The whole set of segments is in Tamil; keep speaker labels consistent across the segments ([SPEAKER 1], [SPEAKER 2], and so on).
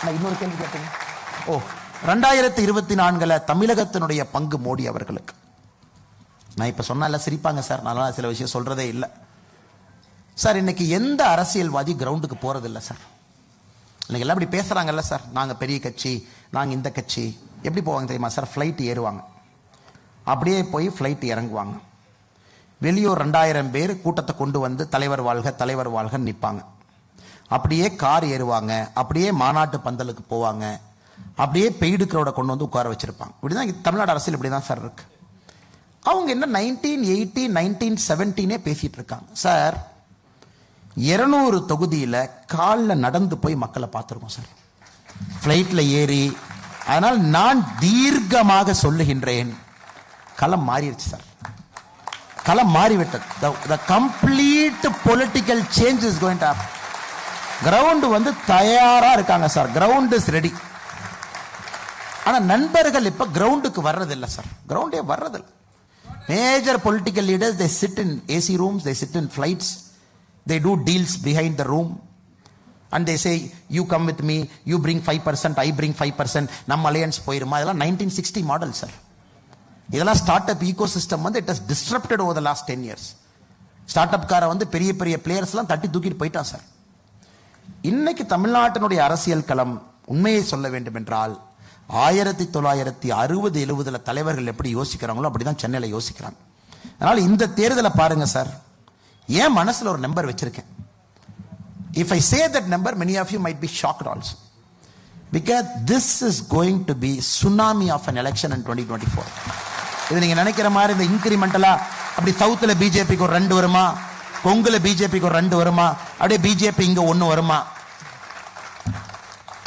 [SPEAKER 1] நான் இன்னொரு கேள்வி கேட்டேன். 2024 தமிழகத்தினுடைய பங்கு மோடி அவர்களுக்கு. நான் இப்ப சொன்னால சிரிப்பாங்க சார், நான் சில விஷயம் சொல்றதே இல்லை சார். இன்னைக்கு எந்த அரசியல்வாதி கிரவுண்டுக்கு போறது இல்லை சார். இன்னைக்கு எல்லாம் இப்படி பேசுறாங்கல்ல சார், நாங்க பெரிய கட்சி, நாங்க இந்த கட்சி. எப்படி போவாங்க தெரியுமா சார்? ஃப்ளைட் ஏறுவாங்க, அப்படியே போய் ஃப்ளைட் இறங்குவாங்க. வெளியூர் 2000 பேர் கூட்டத்தை கொண்டு வந்து தலைவர் வாழ்க தலைவர் வாழ்க நிற்பாங்க. அப்படியே கார் ஏறுவாங்க, அப்படியே மாநாட்டு பந்தலுக்கு போவாங்க, அப்படியே பெய்டு கிரௌட கொண்டு வந்து உட்கார வச்சிருப்பாங்க. இப்படிதான் தமிழ்நாடு அரசியல் இப்படிதான் சார் இருக்கு. அவங்க என்ன 1980 1917 பேசிட்டு இருக்காங்க சார். 200 தொகுதியில காலில் நடந்து போய் மக்களை பார்த்துருக்கோம் சார், ஃப்ளைட்ல ஏறி. அதனால் நான் தீர்க்கமாக சொல்லுகின்றேன், களம் மாறிடுச்சு சார், களம் மாறிவிட்டது. The complete political change is going to happen. Ground வந்து தயாரா இருக்காங்க சார், கிரவுண்ட் இஸ் ரெடி. ஆனா நண்பர்கள் இப்ப கிரவுண்டுக்கு வர்றதில்லை சார், கிரவுண்டே வர்றதில்லை. Major political leaders they sit in AC rooms, they sit in flights, they do deals behind the room and they say you come with me, you bring 5%, I bring 5%, நம்ம அலையன்ஸ் போயிருமா. இதெல்லாம் 1960 மாடல் சார். இதெல்லாம் ஸ்டார்ட் அப் ஈகோ சிஸ்டம் வந்து it has disrupted over the last 10 years. Start up காரை வந்து பெரிய பெரிய பிளேயர்ஸ் எல்லாம் தட்டி தூக்கிட்டு போயிட்டான் சார். இன்னைக்கு தமிழ்நாட்டினுடைய அரசியல் களம் உண்மையை சொல்ல வேண்டும் என்றால் 1960-70 தலைவர்கள் எப்படி யோசிக்கிறாங்களோ அப்படிதான் சென்னையில யோசிக்கிறாங்க. அதனால இந்த தேர்தலை பாருங்க சார், ஏன் மனசுல ஒரு நம்பர் வச்சிருக்கேன். If I say that number, many of you might be shocked also, because this is going to be tsunami of an election in 2024. இது நீங்க நினைக்கிற மாதிரி இந்த இன்கிரிமெண்டலா அப்படி சவுத்துல பிஜேபிக்கு ஒரு 2 வருமா, கொங்குல பிஜேபிக்கு ஒரு 2 வருமா, அப்படியே பிஜேபி இங்க 1 வருமா,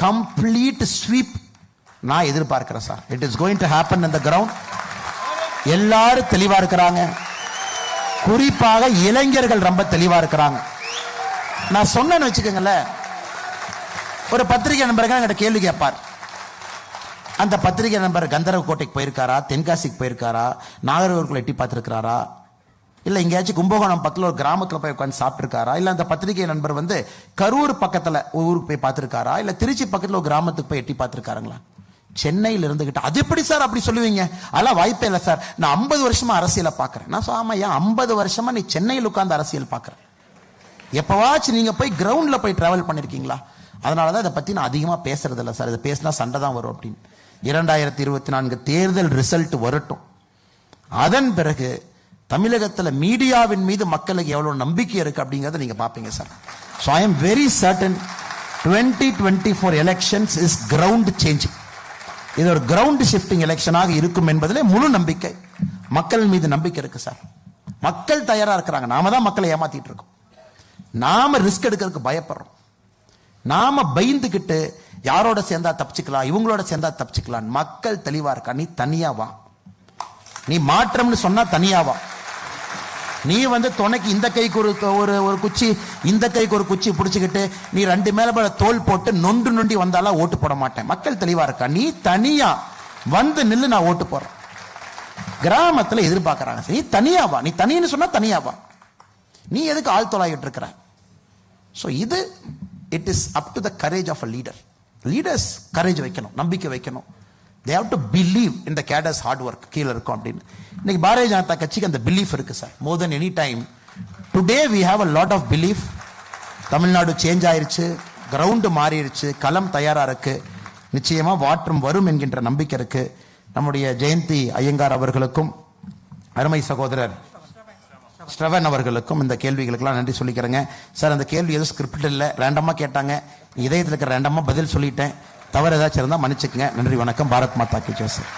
[SPEAKER 1] கம்ப்ளீட் ஸ்வீப் நான் எதிர்பார்க்கிறேன் sir. It is going to happen in the ground. எல்லாரும் தெளிவா இருக்கிறாங்க, குறிப்பாக இளைஞர்கள் ரொம்ப தெளிவா இருக்கிறாங்க. நான் சொன்னேன்னு வச்சுக்கோங்களேன், ஒரு பத்திரிகை நண்பர்கள் என்கிட்ட கேள்வி கேட்பார். அந்த பத்திரிகை நண்பர் கந்தரவ கோட்டைக்கு போயிருக்காரா, தென்காசிக்கு போயிருக்காரா, நாகர்கோவில் எட்டி பார்த்துருக்காரா, இல்லை எங்கேயாச்சும் கும்பகோணம் பக்கத்தில் ஒரு கிராமத்தில் போய் உட்காந்து சாப்பிட்டுருக்காரா, இல்லை அந்த பத்திரிகை நண்பர் வந்து கரூர் பக்கத்தில் ஒரு ஊருக்கு போய் பார்த்துருக்காரா, இல்லை திருச்சி பக்கத்தில் ஒரு கிராமத்துக்கு போய் எட்டி பார்த்துருக்காருங்களா? சென்னையில் இருந்துகிட்டு அது எப்படி சார் அப்படி சொல்லுவீங்க? அதெல்லாம் வாய்ப்பே இல்லை சார். நான் 50 வருஷமா அரசியலை பார்க்குறேன். நான் ஆமா, ஏன் 50 வருஷமா நீ சென்னையில் உட்காந்து அரசியல் பார்க்குறேன்? எப்பவாச்சும் நீங்க போய் கிரவுண்ட்ல போய் டிராவல் பண்ணிருக்கீங்களா? அதனாலதான் இதை பத்தி நான் அதிகமா பேசுறது இல்லை சார். இதை பேசினா சண்டை தான் வரும் அப்படின்னு. 2024 தேர்தல் ரிசல்ட் வரட்டும், அதன் பிறகு தமிழகத்தில் மீடியாவின் மீது மக்களுக்கு எவ்வளவு நம்பிக்கை இருக்கு அப்படிங்கறத நீங்க பாப்பீங்க sir. So I am very certain 2024 elections is ground changing. இது ஒரு கிரவுண்ட் ஷிஃப்டிங் எலெக்ஷனாக இருக்கும் என்பதிலே முழு நம்பிக்கை, மக்கள் மீது நம்பிக்கை இருக்கு சார். மக்கள் தயாரா இருக்கிறாங்க. நாம தான் மக்களை ஏமாத்திட்டு இருக்கோம். நாம ரிஸ்க் எடுக்கிறதுக்கு பயப்படுறோம். நாம பயந்துகிட்டு யாரோட சேர்ந்தா தப்பிச்சுக்கலாம், இவங்களோட சேர்ந்தா தப்பிச்சுக்கலாம். மக்கள் தெளிவா இருக்கா. நீ தனியா வா, நீ மாற்றம்னு சொன்னா தனியா வா. நீ வந்து துணைக்கு இந்த கைக்கு ஒரு குச்சி, இந்த கைக்கு ஒரு குச்சி பிடிச்சுக்கிட்டு நீ 2 மேல தோல் போட்டு நொண்டி வந்தாலும் ஓட்டு போட மாட்டேன். மக்கள் தெளிவா இருக்கா. நீ தனியா வந்து நில்லு, நான் ஓட்டு போறேன். கிராமத்துல எதிர்பார்க்கறாங்க, நீ தனியா வா. நீ தனின்னு சொன்னா தனியா வா. நீ எதுக்கு ஆள் தொலாயிட்டு இருக்கிற? ஸோ இது it is up to the courage of a leader. Leaders courage வைக்கணும், நம்பிக்கை வைக்கணும். they have to believe in the cadres hard work கீழ இருக்கும் அப்படின்னு. இன்னைக்கு பாரதிய ஜனதா கட்சிக்கு அந்த பிலீஃப் இருக்கு sir. more than any time today we have a lot of belief. Tamil Nadu change ஆயிருச்சு, கிரவுண்ட் மாறிடுச்சு, களம் தயாரா இருக்கு, நிச்சயமா மாற்றம் வரும் என்கின்ற நம்பிக்கை இருக்கு. நம்முடைய ஜெயந்தி ஐயங்கார் அவர்களுக்கும் அருமை சகோதரர் ஸ்ரவன் அவர்களுக்கும் இந்த கேள்விகளுக்கெல்லாம் நன்றி சொல்லிக்கிறேங்க சார். அந்த கேள்வி எதுவும் ஸ்கிரிப்ட் இல்லை, ரேண்டமா கேட்டாங்க, இதயத்தில் இருக்கிற ரேண்டமா பதில் சொல்லிட்டேன். தவறு ஏதாச்சும் இருந்தால் மன்னிச்சுக்கங்க. நன்றி, வணக்கம். பாரத் மாதா கி ஜெய் சார்.